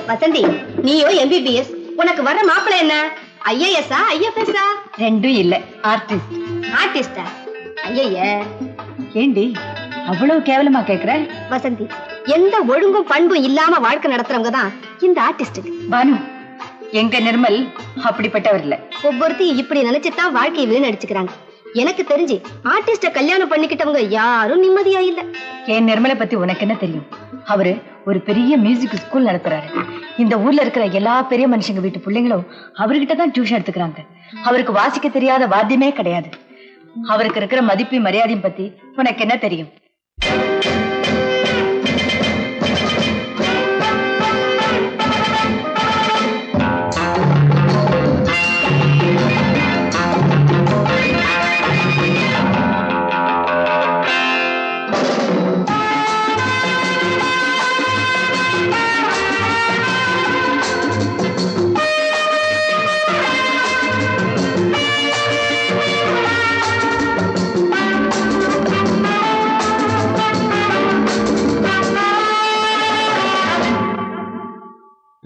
வசந்தி, நீயோ MBBS, உனக்கு வர்ற மாப்பிள்ளை என்ன? IAS-ஆ IFS-ஆ? ரெண்டும் இல்ல, ஆர்டிஸ்ட். ஆர்டிஸ்டா? ஐய, ஏண்டி அவ்வளவு கேவலமா கேக்குற? வசந்தி, எந்த ஒழுங்கும் பண்பும் இல்லாம வாழ்க்கை நடத்துறவங்க தான் இந்த ஆர்டிஸ்ட். பானு, எங்க நிர்மல் அப்படிப்பட்டவர் இல்ல. ஒவ்வொருத்தையும் இப்படி நினைச்சுதான் வாழ்க்கையை வீணடிச்சுக்கிறாங்க. எனக்கு தெரிஞ்சு ஆர்டிஸ்ட கல்யாணம் பண்ணிக்கிட்டவங்க யாரும் நிம்மதியா இல்ல. என் நிர்மலை பத்தி உனக்கு என்ன தெரியும்? அவரு ஒரு பெரிய மியூசிக் ஸ்கூல் நடத்துறாரு. இந்த ஊர்ல இருக்கிற எல்லா பெரிய மனுஷங்க வீட்டு பிள்ளைங்களும் அவர்கிட்ட தான் டியூஷன் எடுத்துக்கிறாங்க. அவருக்கு வாசிக்க தெரியாத வாத்தியமே கிடையாது. அவருக்கு இருக்கிற மதிப்பு மரியாதையும் பத்தி உனக்கு என்ன தெரியும்?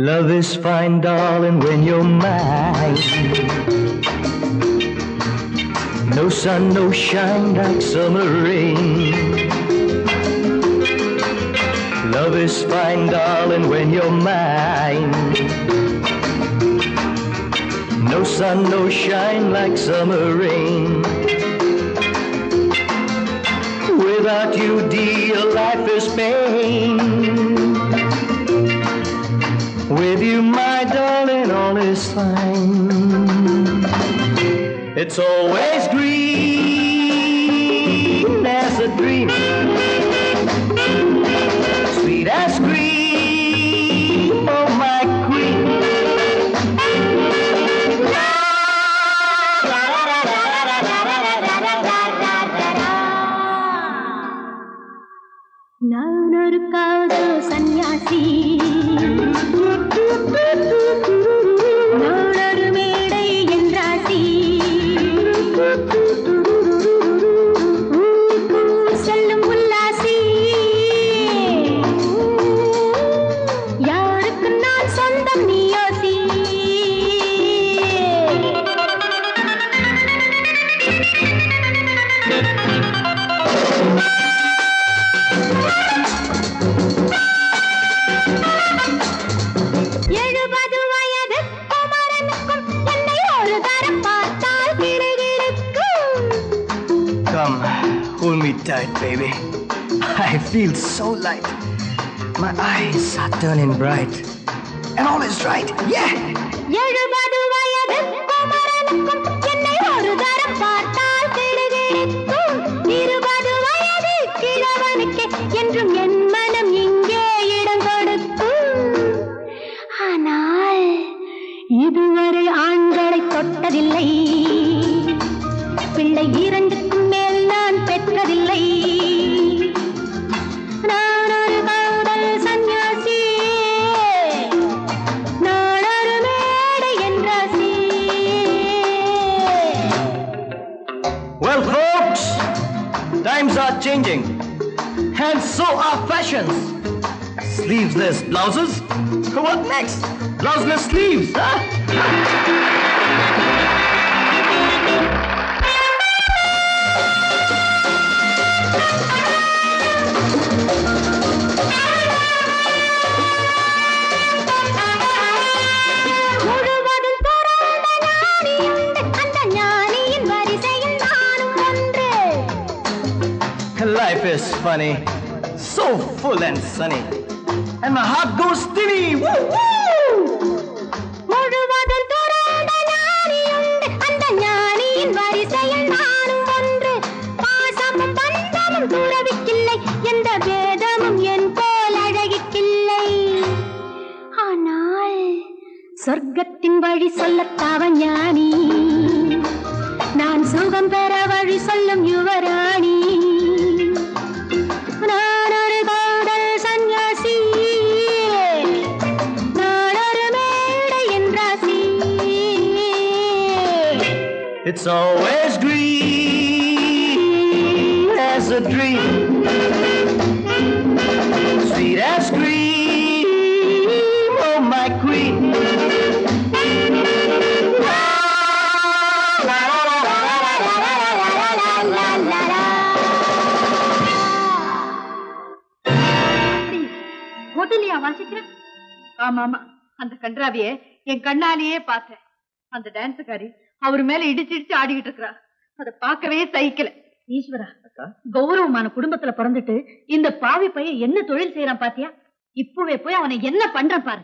Love is fine, darling, when you're mine. No sun, no shine like summer rain. Love is fine, darling, when you're mine. No sun, no shine like summer rain. Without you, dear, life is pain. With you, my darling, all is fine. It's always green as a dream, sweet as cream, oh my queen. நானொரு காதல் சன்னியாசி, நானொரு மேடை என்றாசி, செல்லும் உல்லாசி, யாருக்கு நான் சொந்தம் நீ யோசி. Come, hold me tight, baby. I feel so light. My eyes are turning bright. And all is right, yeah! 70 வயது குமரனுக்கும் என்னை ஒரு தரம் பார்த்தால் கிடுகிடுக்கும். 20 வயது கிழவனுக்கே என்றும் என் மனம் இங்கே இடம் கொடுக்கும். ஆனால் இதுவரை ஆண்களை தொட்டதில்லை, பிள்ளை 2க்கும் மேல் நான் பெற்றதில்லை. நான் ஒரு காதல் சன்னியாசி, நான் ஒரு மேடை என்றாசி. Well, folks, times are changing. And so are fashions. Sleeveless blouses? What next? Blouseless sleeves, huh? Life is funny, so full and sunny, and my heart goes steady. Woo woo! முழுவதும் துறந்த ஞானியுண்டு, அந்த ஞானியின் வரிசையில் நானும் ஒன்று. பாசமும் பந்தமும் துறவிக்கில்லை, எந்த வேதமும் என் போல் அழகிக்கில்லை. ஆனால் சொர்க்கத்தின் வழி சொல்லத்தாவ ஞானி, நான் சுகம் பெற வழி சொல்லும் யுவராணி. நான் ஒரு காதல் சன்னியாசி, நான் ஒரு மேடை என்றாசி. It's always green as a dream, sweet as cream, oh my ஹோட்டல்லையா வாசிக்கிறேன்? ஆமா ஆமா, அந்த கன்றாவிய என் கண்ணாலேயே பார்த்தேன். அந்த டான்ஸுக்காரி அவர் மேல இடிச்சு ஆடிக்கிட்டு இருக்கிறா. அதை பார்க்கவே சகிக்கல. ஈஸ்வரா, கௌரவமான குடும்பத்துல பிறந்துட்டு இந்த பாவி பையன் என்ன தொழில் செய்யறான் பாத்தியா? இப்பவே போய் அவனை என்ன பண்றான் பாரு.